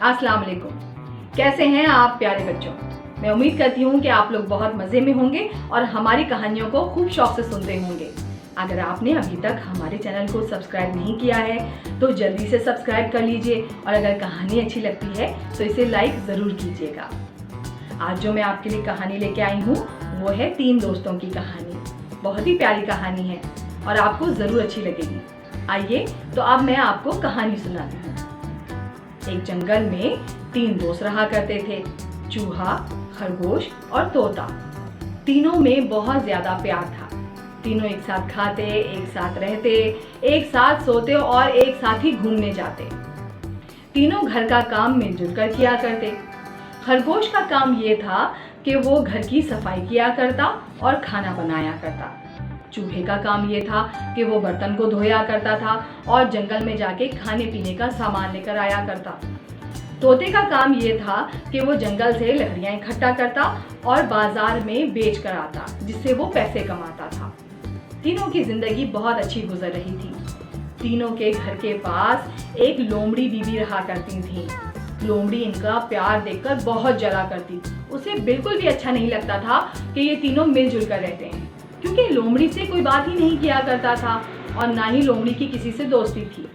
अस्सलाम वालेकुम। कैसे हैं आप प्यारे बच्चों? मैं उम्मीद करती हूँ कि आप लोग बहुत मज़े में होंगे और हमारी कहानियों को खूब शौक से सुनते होंगे। अगर आपने अभी तक हमारे चैनल को सब्सक्राइब नहीं किया है तो जल्दी से सब्सक्राइब कर लीजिए और अगर कहानी अच्छी लगती है तो इसे लाइक ज़रूर कीजिएगा। आज जो मैं आपके लिए कहानी लेके आई हूँ वो है 3 दोस्तों की कहानी। बहुत ही प्यारी कहानी है और आपको ज़रूर अच्छी लगेगी। आइए तो अब मैं आपको कहानी सुनाती हूँ। एक जंगल में 3 दोस्त रहा करते थे, चूहा, खरगोश और तोता। तीनों में बहुत ज्यादा प्यार था। तीनों एक साथ खाते, एक साथ रहते, एक साथ सोते और एक साथ ही घूमने जाते। तीनों घर का काम मिलजुल कर किया करते। खरगोश का काम ये था कि वो घर की सफाई किया करता और खाना बनाया करता। चूहे का काम ये था कि वो बर्तन को धोया करता था और जंगल में जाके खाने पीने का सामान लेकर आया करता। तोते का काम ये था कि वो जंगल से लकड़ियाँ इकट्ठा करता और बाजार में बेच कर आता, जिससे वो पैसे कमाता था। तीनों की जिंदगी बहुत अच्छी गुजर रही थी। तीनों के घर के पास एक लोमड़ी बीबी रहा करती थी। लोमड़ी इनका प्यार देखकर बहुत जला करती। उसे बिल्कुल भी अच्छा नहीं लगता था कि ये तीनों मिलजुल कर रहते हैं, क्योंकि लोमड़ी से कोई बात ही नहीं किया करता था और ना ही लोमड़ी की किसी से दोस्ती थी।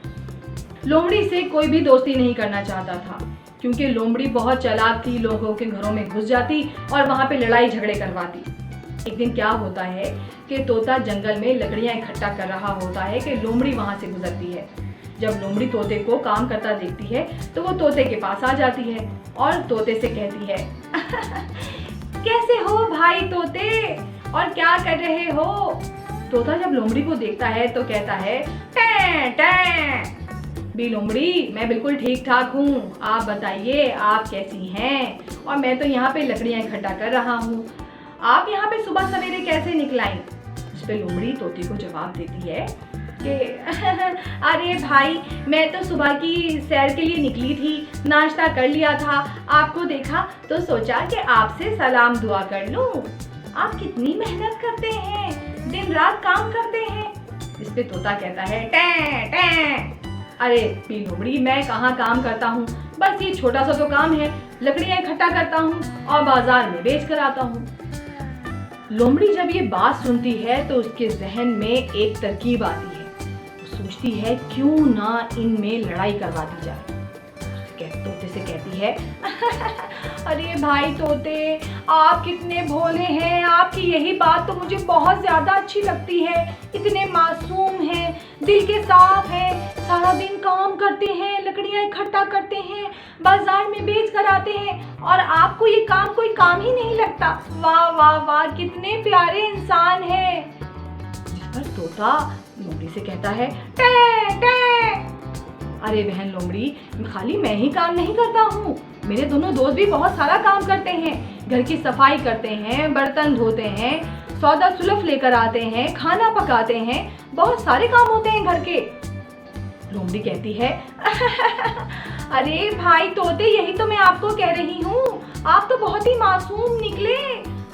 लोमड़ी से कोई भी दोस्ती नहीं करना चाहता था, क्योंकि लोमड़ी बहुत चालाक थी, लोगों के घरों में घुस जाती और वहाँ पे लड़ाई झगड़े करवाती। एक दिन क्या होता है कि तोता जंगल में लकड़ियाँ इकट्ठा कर रहा होता है कि लोमड़ी वहाँ से गुजरती है। जब लोमड़ी तोते को काम करता देखती है तो वो तोते के पास आ जाती है और तोते से कहती है कैसे हो भाई तोते, और क्या कर रहे हो? तोता जब लोमड़ी को देखता है तो कहता है टैं टैं। बी लोमड़ी, मैं बिल्कुल ठीक ठाक हूँ, आप बताइए आप कैसी हैं? और मैं तो यहाँ पे लकड़ियाँ इकट्ठा कर रहा हूँ। आप यहाँ पे सुबह सवेरे कैसे निकल आई? इस पे लोमड़ी तोते को जवाब देती है कि अरे भाई, मैं तो सुबह की सैर के लिए निकली थी, नाश्ता कर लिया था, आपको देखा तो सोचा कि आपसे सलाम दुआ कर लूं। आप कितनी मेहनत करते हैं, दिन रात काम करते हैं। इस पे तोता कहता है टैं टैं। अरे पी लोमड़ी, मैं कहाँ काम करता हूँ, बस ये छोटा सा तो काम है, लकड़ियाँ इकट्ठा करता हूँ और बाजार में बेच कर आता हूँ। लोमड़ी जब ये बात सुनती है तो उसके जहन में एक तरकीब आती है। वो सोचती है क्यों ना इनमें लड़ाई करवा दी जाए। तोते से कहती है अरे भाई तोते, आप कितने भोले हैं, आपकी यही बात तो मुझे बहुत ज्यादा अच्छी लगती है। इतने मासूम हैं, दिल के साफ हैं, सारा दिन काम करते हैं, लकड़ियाँ इकट्ठा करते हैं, बाजार में बेच कर आते हैं और आपको ये काम कोई काम ही नहीं लगता। वाह वाह वाह, कितने प्यारे इंसान हैं। जिस पर तोता लोमड़ी से कहता है टैं टैं। अरे बहन लोमड़ी, खाली मैं ही काम नहीं करता हूँ, मेरे दोनों दोस्त भी बहुत सारा काम करते हैं। घर की सफाई करते हैं, बर्तन धोते हैं, सौदा सुलफ लेकर आते हैं, खाना पकाते हैं, बहुत सारे काम होते हैं घर के। लोमड़ी कहती है अरे भाई तोते, यही तो मैं आपको कह रही हूँ, आप तो बहुत ही मासूम निकले।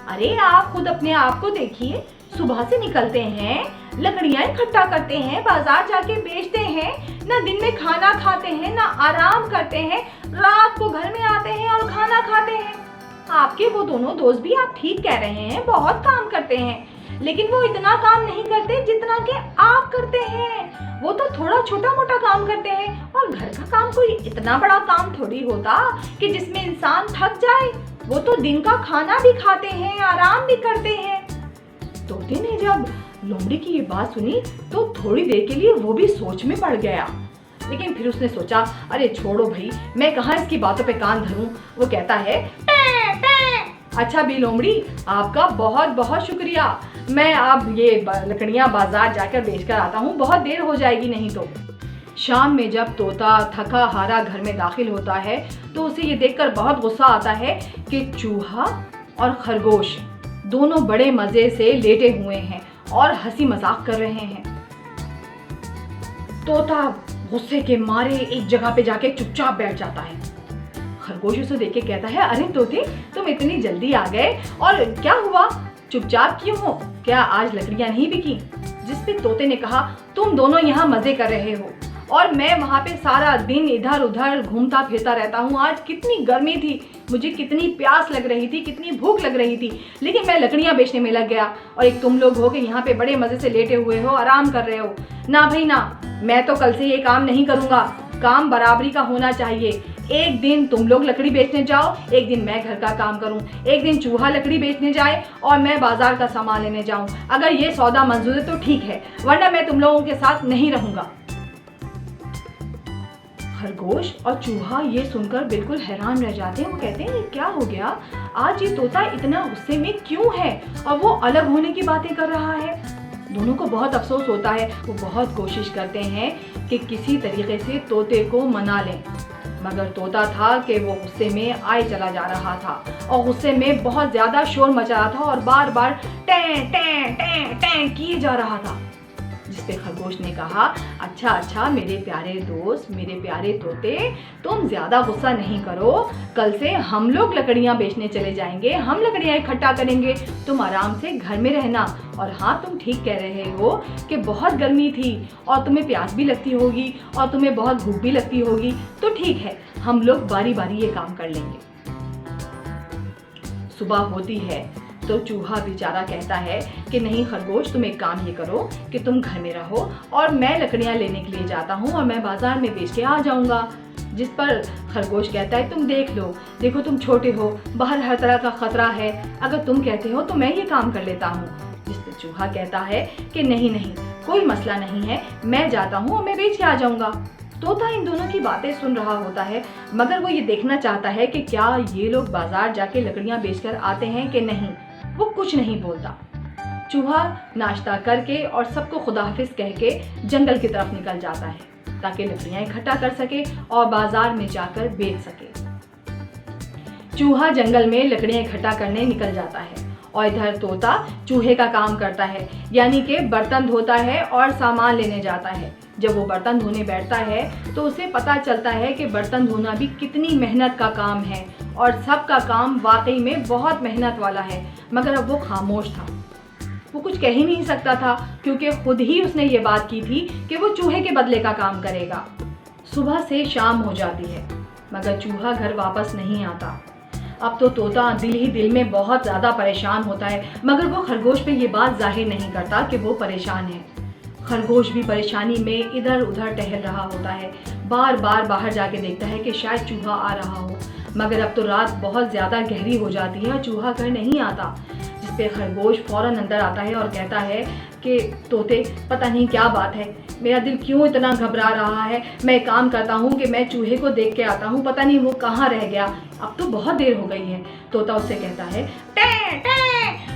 अरे आप खुद अपने आप को देखिए, सुबह से निकलते हैं, लकड़ियाँ इकट्ठा करते हैं, बाजार जाके बेचते हैं, ना दिन में खाना खाते हैं, ना आराम करते हैं, रात को घर में आते हैं और खाना खाते हैं। आपके वो दोनों दोस्त भी आप ठीक कह रहे हैं, बहुत काम करते हैं, लेकिन वो इतना काम नहीं करते जितना कि आप करते हैं। वो तो थोड़ा छोटा मोटा काम करते हैं और घर का काम कोई इतना बड़ा काम थोड़ी होता कि जिसमें इंसान थक जाए। वो तो दिन का खाना भी खाते हैं, आराम भी करते हैं। तोते ने जब लोमड़ी की ये बात सुनी तो थोड़ी देर के लिए वो भी सोच में पड़ गया, लेकिन फिर उसने सोचा अरे छोड़ो भाई, मैं कहाँ इसकी बातों पे कान धरूं। वो कहता है टैं टैं। अच्छा भी लोमड़ी, आपका बहुत बहुत शुक्रिया, मैं अब ये लकड़ियाँ बाजार जाकर बेच कर आता हूँ, बहुत देर हो जाएगी नहीं तो। शाम में जब तोता थका हारा घर में दाखिल होता है तो उसे ये देखकर बहुत गुस्सा आता है कि चूहा और खरगोश दोनों बड़े मजे से लेटे हुए हैं और हंसी मजाक कर रहे हैं। तोता गुस्से के मारे एक जगह पे जाके चुपचाप बैठ जाता है। खरगोश उसे देख के कहता है अरे तोते, तुम इतनी जल्दी आ गए, और क्या हुआ, चुपचाप क्यों हो, क्या आज लकड़ियां नहीं बिकी? जिस पे तोते ने कहा तुम दोनों यहाँ मजे कर रहे हो और मैं वहाँ पे सारा दिन इधर उधर घूमता फिरता रहता हूँ। आज कितनी गर्मी थी, मुझे कितनी प्यास लग रही थी, कितनी भूख लग रही थी, लेकिन मैं लकड़ियाँ बेचने में लग गया। और एक तुम लोग हो कि यहाँ पे बड़े मज़े से लेटे हुए हो, आराम कर रहे हो। ना भाई ना, मैं तो कल से ये काम नहीं करूँगा। काम बराबरी का होना चाहिए। एक दिन तुम लोग लकड़ी बेचने जाओ, एक दिन मैं घर का काम करूं, एक दिन चूहा लकड़ी बेचने जाए और मैं बाजार का सामान लेने जाऊं। अगर ये सौदा मंजूर है तो ठीक है, वरना मैं तुम लोगों के साथ नहीं रहूंगा। खरगोश और चूहा ये सुनकर बिल्कुल हैरान रह जाते हैं। वो कहते हैं, क्या हो गया, आज ये तोता इतना गुस्से में क्यों है और वो अलग होने की बातें कर रहा है। दोनों को बहुत अफसोस होता है। वो बहुत कोशिश करते हैं कि किसी तरीके से तोते को मना लें, मगर तोता था कि वो गुस्से में आए चला जा रहा था और गुस्से में बहुत ज़्यादा शोर मचा रहा था और बार बार टें टें टें टें किए जा रहा था। जिस पे खरगोश ने कहा, अच्छा मेरे प्यारे दोस्त, मेरे प्यारे तोते, तुम ज़्यादा गुस्सा नहीं करो। कल से हम लोग लकड़ियाँ बेचने चले जाएंगे, हम लकड़ियाँ इकट्ठा करेंगे, तुम आराम से घर में रहना। और हाँ, तुम ठीक कह रहे हो कि बहुत गर्मी थी और तुम्हें प्यास भी लगती होगी और तुम्हें बहुत भूख भी लगती होगी, तो ठीक है, हम लोग बारी बारी ये काम कर लेंगे। सुबह होती है तो चूहा बेचारा कहता है कि नहीं खरगोश, तुम एक काम ये करो कि तुम घर में रहो और मैं लकड़ियाँ लेने के लिए जाता हूँ और मैं बाजार में बेच के आ जाऊँगा। जिस पर खरगोश कहता है, तुम देख लो, देखो तुम छोटे हो, बाहर हर तरह का खतरा है, अगर तुम कहते हो तो मैं ये काम कर लेता हूँ। जिस पर चूहा कहता है कि नहीं, कोई मसला नहीं है, मैं जाता हूँ और मैं बेच के आ जाऊँगा। तोता इन दोनों की बातें सुन रहा होता है, मगर वो ये देखना चाहता है कि क्या ये लोग बाजार जाके लकड़ियाँ बेचकर आते हैं कि नहीं। वो कुछ नहीं बोलता। चूहा नाश्ता करके और सबको खुदा हाफिज कह के जंगल की तरफ निकल जाता है ताकि लकड़ियाँ इकट्ठा कर सके और बाजार में जाकर बेच सके। चूहा जंगल में लकड़ियाँ इकट्ठा करने निकल जाता है और इधर तोता चूहे का काम करता है, यानी कि बर्तन धोता है और सामान लेने जाता है। जब वो बर्तन धोने बैठता है तो उसे पता चलता है कि बर्तन धोना भी कितनी मेहनत का काम है और सबका काम वाकई में बहुत मेहनत वाला है। मगर अब वो खामोश था, वो कुछ कह ही नहीं सकता था, क्योंकि खुद ही उसने ये बात की थी कि वो चूहे के बदले का काम करेगा। सुबह से शाम हो जाती है, मगर चूहा घर वापस नहीं आता। अब तो तोता दिल ही दिल में बहुत ज़्यादा परेशान होता है, मगर वो खरगोश पे ये बात जाहिर नहीं करता कि वो परेशान है। खरगोश भी परेशानी में इधर उधर टहल रहा होता है, बार बार बाहर जाके देखता है कि शायद चूहा आ रहा हो, मगर अब तो रात बहुत ज़्यादा गहरी हो जाती है और चूहा घर नहीं आता। जिस पे खरगोश फ़ौरन अंदर आता है और कहता है कि तोते, पता नहीं क्या बात है, मेरा दिल क्यों इतना घबरा रहा है। मैं एक काम करता हूँ कि मैं चूहे को देख के आता हूँ, पता नहीं वो कहाँ रह गया, अब तो बहुत देर हो गई है। तोता उससे कहता है, टे टे,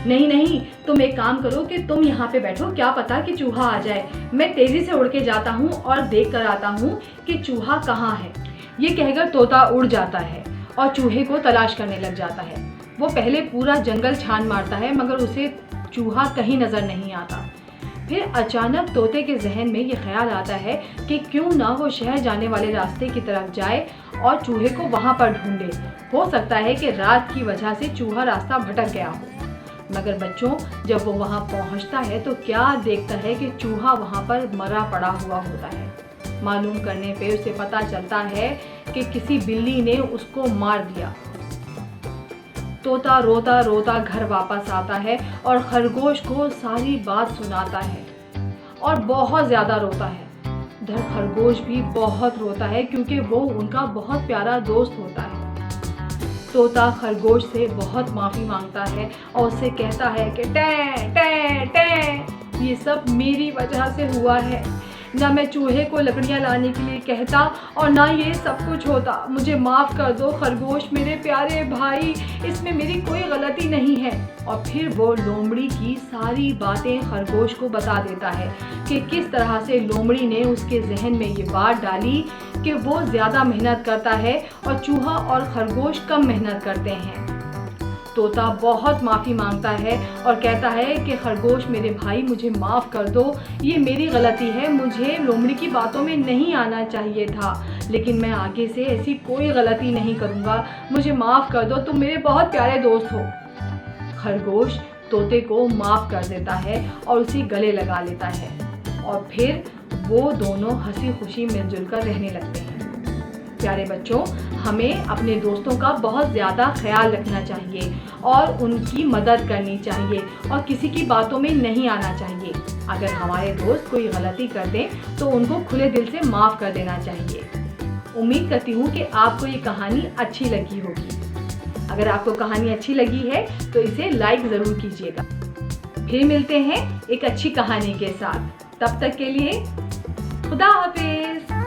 नहीं, तुम एक काम करो कि तुम यहाँ पे बैठो, क्या पता कि चूहा आ जाए। मैं तेज़ी से उड़ के जाता हूँ और देख कर आता हूँ कि चूहा कहाँ है। ये कहकर तोता उड़ जाता है और चूहे को तलाश करने लग जाता है। वो पहले पूरा जंगल छान मारता है, मगर उसे चूहा कहीं नज़र नहीं आता। फिर अचानक तोते के जहन में ये ख्याल आता है कि क्यों ना वो शहर जाने वाले रास्ते की तरफ जाए और चूहे को वहाँ पर ढूंढे। हो सकता है कि रात की वजह से चूहा रास्ता भटक गया हो। मगर बच्चों, जब वो वहाँ पहुँचता है तो क्या देखता है कि चूहा वहाँ पर मरा पड़ा हुआ होता है। मालूम करने पे उसे पता चलता है कि किसी बिल्ली ने उसको मार दिया। तोता रोता रोता घर वापस आता है और खरगोश को सारी बात सुनाता है और बहुत ज़्यादा रोता है। इधर खरगोश भी बहुत रोता है, क्योंकि वो उनका बहुत प्यारा दोस्त होता है। तोता खरगोश से बहुत माफ़ी मांगता है और उससे कहता है कि टे टे टे, ये सब मेरी वजह से हुआ है। ना मैं चूहे को लकड़ियाँ लाने के लिए कहता और ना ये सब कुछ होता। मुझे माफ़ कर दो खरगोश, मेरे प्यारे भाई, इसमें मेरी कोई गलती नहीं है। और फिर वो लोमड़ी की सारी बातें खरगोश को बता देता है कि किस तरह से लोमड़ी ने उसके जहन में ये बात डाली कि वो ज़्यादा मेहनत करता है और चूहा और खरगोश कम मेहनत करते हैं। तोता बहुत माफ़ी मांगता है और कहता है कि खरगोश मेरे भाई, मुझे माफ़ कर दो, ये मेरी गलती है, मुझे लोमड़ी की बातों में नहीं आना चाहिए था, लेकिन मैं आगे से ऐसी कोई गलती नहीं करूँगा, मुझे माफ़ कर दो, तुम मेरे बहुत प्यारे दोस्त हो। खरगोश तोते को माफ़ कर देता है और उसे गले लगा लेता है और फिर वो दोनों हंसी खुशी मिलजुल कर रहने लगते हैं। प्यारे बच्चों, हमें अपने दोस्तों का बहुत ज़्यादा ख्याल रखना चाहिए और उनकी मदद करनी चाहिए और किसी की बातों में नहीं आना चाहिए। अगर हमारे दोस्त कोई गलती कर दें तो उनको खुले दिल से माफ़ कर देना चाहिए। उम्मीद करती हूँ कि आपको ये कहानी अच्छी लगी होगी। अगर आपको कहानी अच्छी लगी है तो इसे लाइक ज़रूर कीजिएगा। फिर मिलते हैं एक अच्छी कहानी के साथ। तब तक के लिए खुदा हाफिज़।